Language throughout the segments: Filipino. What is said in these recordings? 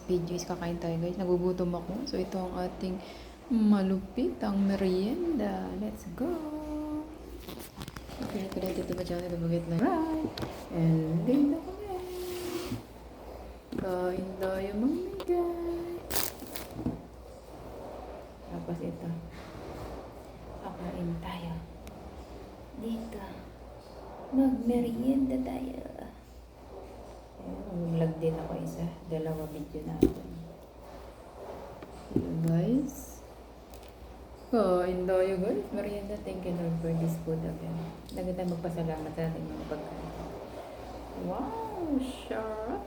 video is kakain tayo guys. Nagugutom ako. So ito ang ating malupit ang merienda. Let's go! Okay, today dito ba dyan? Ito bagay na right. And dito kami. Kain tayo mamigay. Tapos ito. Kakain tayo. Dito. Magmerienda tayo. Vlog din ako isa. Dalawa video natin. Hello guys. Kain tayo guys. Merienda. Thank you Lord for this food again. Lagi tayo magpasalamat sa ating mga pagkain. Wow! Sarap!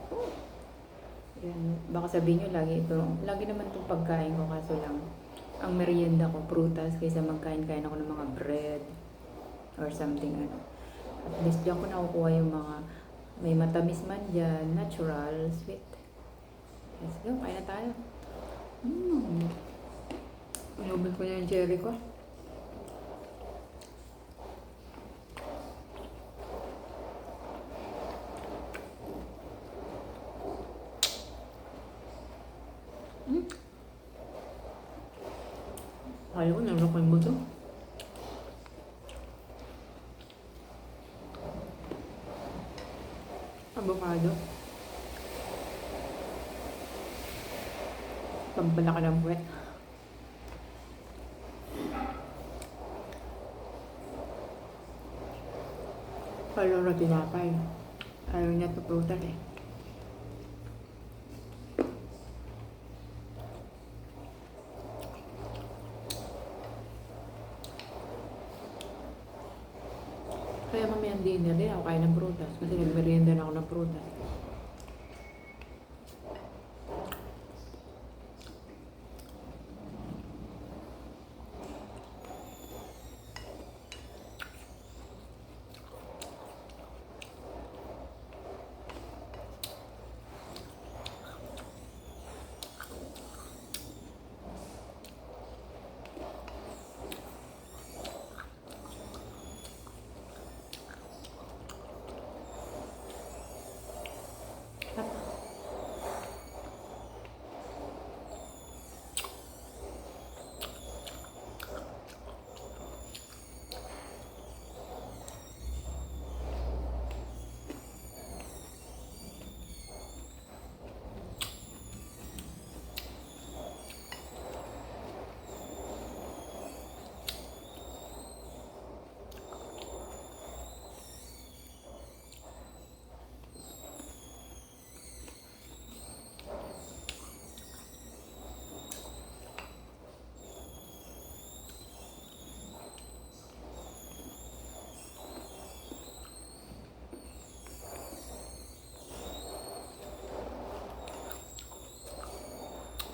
Yan. Baka sabihin nyo lagi ito. Lagi naman itong pagkain ko kaso lang ang merienda ko prutas kaysa magkain-kain ako ng mga bread or something ano. At least diyan ko nakukuha yung mga may matamis man dyan, natural, sweet. Let's go, kain na tayo. Inubos ko na yung cherry ko. Ayaw ko, nalok yung buto. Avocado. Pagbalaki ng puwet. Palong na tinapay. Ayaw niya tuputan eh. Kaya mamayang dinner din ako kain ng prutas. Kasi nagmerienda na ako ng prutas.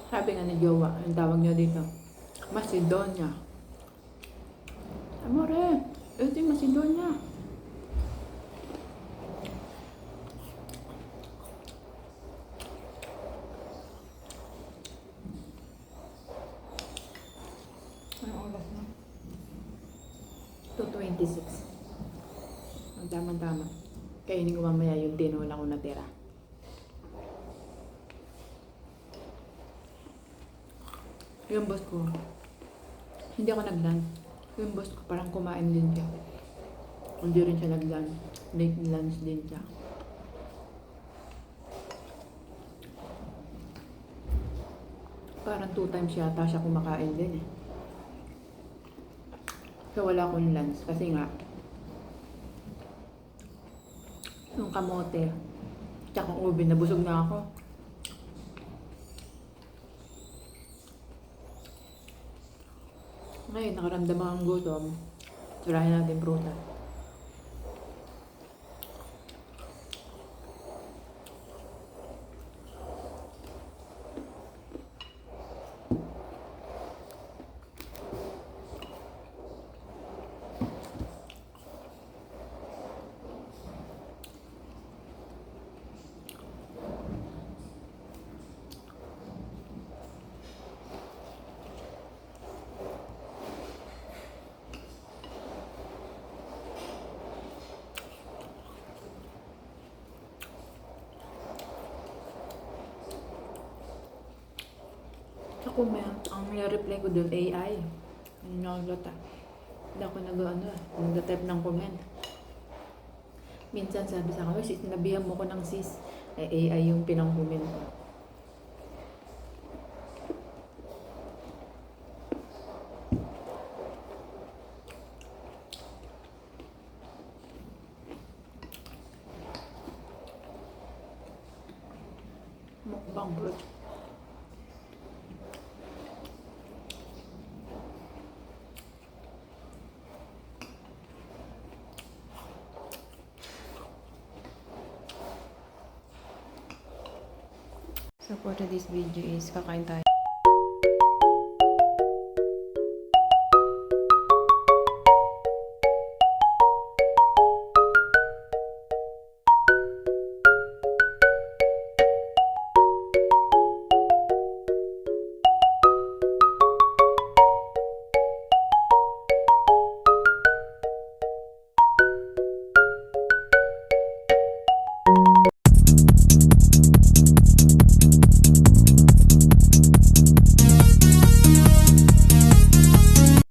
Sabi nga ni Jowa, ang tawag niya dito, Macedonia. Amore, ito yung Macedonia. Anong oras na? 2:26. Ang tama-tama. Kainin ko mamaya yung tinola ko natira. Yung boss ko, hindi ako nag-lunch. Yung boss ko parang kumain din siya. Hindi rin siya nag-lunch. Late lunch din siya. Parang 2 times yata siya kumakain din eh. So wala akong lunch kasi nga yung kamote tsaka ube, nabusog na ako. Ngayon, nakaramdam ang gutom. Surahin natin prutas. Sa comment, ang reply ko doon, AI. Ano nakalata? Hindi ako nag-type ng comment. Minsan sabi sa akin, sis, sinabihan mo ko ng sis. AI yung pinang-comment ko. Mukbang fruit. So for today's video is kakain tayo.